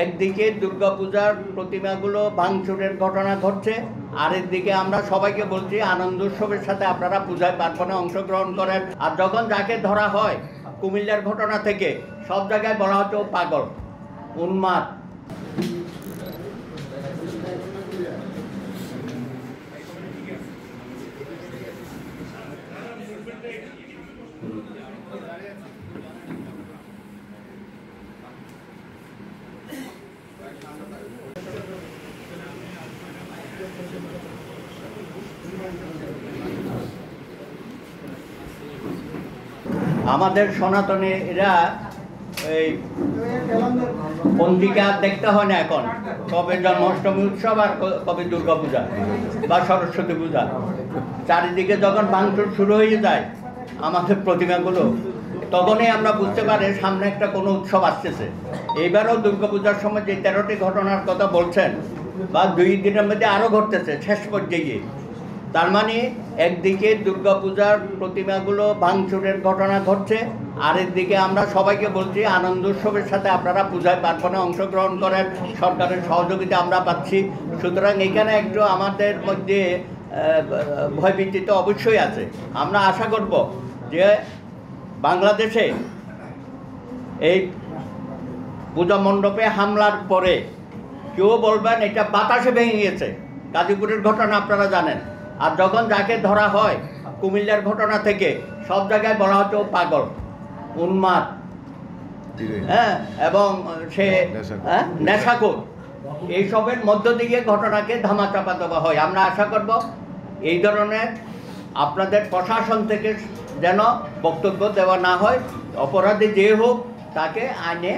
একদিকে দুর্গাপূজার প্রতিমাগুলো ভাঙচুরের ঘটনা ঘটছে, আরেকদিকে আমরা সবাইকে বলছি আনন্দ উৎসবের সাথে আপনারা পূজায় পার্বণে অংশগ্রহণ করেন। আর যখন যাকে ধরা হয় কুমিল্লার ঘটনা থেকে সব জায়গায় বলা হচ্ছে ও পাগল, উন্মাদ। আমাদের সনাতনীরা এই পঞ্জিকা দেখতে হয় না এখন, কবে জন্মাষ্টমী উৎসব আর কবে দুর্গাপূজা বা সরস্বতী পূজা। চারিদিকে যখন ভাঙচুর শুরু হয়ে যায় আমাদের প্রতিমাগুলো, তখনই আমরা বুঝতে পারি সামনে একটা কোনো উৎসব আসতেছে। এইবারও দুর্গাপূজার সময় যে 13টি ঘটনার কথা বলছেন বা 2 দিনের মধ্যে আরও ঘটতেছে শেষ পর্যায়ে, তার মানে একদিকে দুর্গাপূজার প্রতিমাগুলো ভাঙচুরের ঘটনা ঘটছে, আরেকদিকে আমরা সবাইকে বলছি আনন্দ উৎসবের সাথে আপনারা পূজায় পার্বণে অংশগ্রহণ করেন, সরকারের সহযোগিতা আমরা পাচ্ছি। সুতরাং এখানে একটু আমাদের মধ্যে ভয়ভীতি তো অবশ্যই আছে। আমরা আশা করব যে বাংলাদেশে এই পূজা মণ্ডপে হামলার পরে কেউ বলবেন এটা বাতাসে ভেঙে গেছে। গাজীপুরের ঘটনা আপনারা জানেন। আর যখন যাকে ধরা হয় কুমিল্লার ঘটনা থেকে সব জায়গায় বলা হচ্ছে ও পাগল, উন্মাদ, এবং সে নেশাখোর। এইসবের মধ্য দিয়ে ঘটনাকে ধামাচাপা দেওয়া হয়। আমরা আশা করব এই ধরনের আপনাদের প্রশাসন থেকে যেন বক্তব্য দেওয়া না হয়, অপরাধী যে হোক তাকে আইনে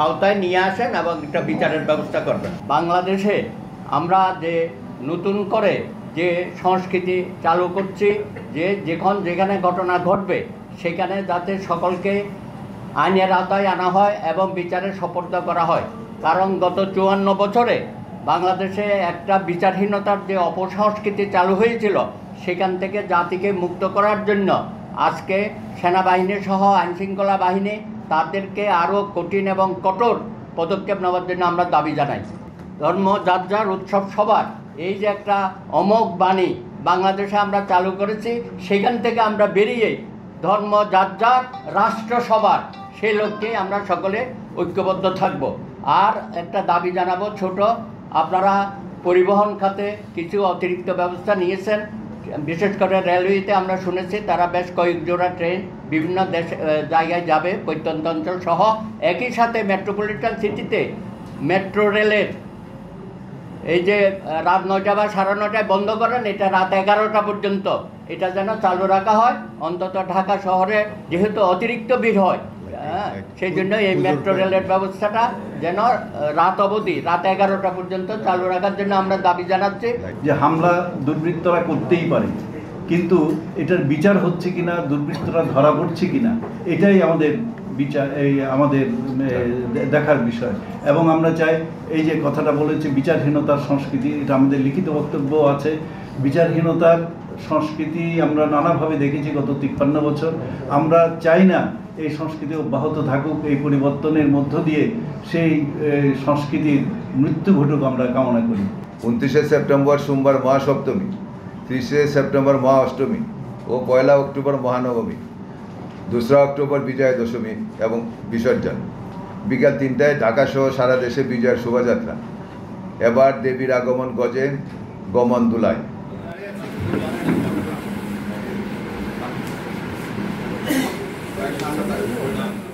আওতায় নিয়ে আসেন এবং একটা বিচারের ব্যবস্থা করবেন। বাংলাদেশে আমরা যে নতুন করে যে সংস্কৃতি চালু করছি, যে যেখানে ঘটনা ঘটবে সেখানে যাতে সকলকে আইনের আওতায় আনা হয় এবং বিচারে সোপর্দ করা হয়। কারণ গত 54 বছরে বাংলাদেশে একটা বিচারহীনতার যে অপসংস্কৃতি চালু হয়েছিল, সেখান থেকে জাতিকে মুক্ত করার জন্য আজকে সেনাবাহিনী সহ আইনশৃঙ্খলা বাহিনী তাদেরকে আরও কঠিন এবং কঠোর পদক্ষেপ নেওয়ার জন্য আমরা দাবি জানাই। ধর্ম যার যার, উৎসব সবার, এই যে একটা অমোঘ বাণী বাংলাদেশে আমরা চালু করেছি, সেখান থেকে আমরা বেরিয়ে ধর্ম যার যার, রাষ্ট্র সবার, সেই লক্ষ্যে আমরা সকলে ঐক্যবদ্ধ থাকব। আর একটা দাবি জানাবো ছোট, আপনারা পরিবহন খাতে কিছু অতিরিক্ত ব্যবস্থা নিয়েছেন, বিশেষ করে রেলওয়েতে আমরা শুনেছি তারা বেশ কয়েক জোড়া ট্রেন বিভিন্ন জায়গায় যাবে, প্রত্যন্ত অঞ্চল সহ। একই সাথে মেট্রোপলিটন সিটিতে মেট্রো রেলের এই যে রাত 9টা বা 9:30টায় বন্ধ করেন, এটা রাত 11টা পর্যন্ত এটা যেন চালু রাখা হয়। অন্তত ঢাকা শহরে যেহেতু অতিরিক্ত ভিড় হয়, সেই জন্য এই মেট্রো রেলের ব্যবস্থাটা যেন রাত অবধি, রাত 11টা পর্যন্ত চালু রাখার জন্য আমরা দাবি জানাচ্ছি। যে হামলা দুর্বৃত্তরা করতেই পারে, কিন্তু এটার বিচার হচ্ছে কিনা, দুর্বৃত্তরা ধরা পড়ছে কিনা, এটাই আমাদের বিচার, আমাদের দেখার বিষয়। এবং আমরা চাই এই যে কথাটা বলেছে বিচারহীনতার সংস্কৃতি, এটা আমাদের লিখিত বক্তব্য আছে। বিচারহীনতার সংস্কৃতি আমরা নানাভাবে দেখেছি গত 53 বছর। আমরা চাই না এই সংস্কৃতি অব্যাহত থাকুক। এই পরিবর্তনের মধ্য দিয়ে সেই সংস্কৃতির মৃত্যু ঘটুক আমরা কামনা করি। 29শে সেপ্টেম্বর সোমবার মহাসপ্তমী, 30শে সেপ্টেম্বর মহা অষ্টমী ও 1 অক্টোবর মহানবমী, 2 অক্টোবর বিজয়া দশমী এবং বিসর্জন। বিকাল 3টায় ঢাকা সহ সারা দেশে বিজয়ের শোভাযাত্রা। এবার দেবীর আগমন গজে, গমন দুলায়। Gracias.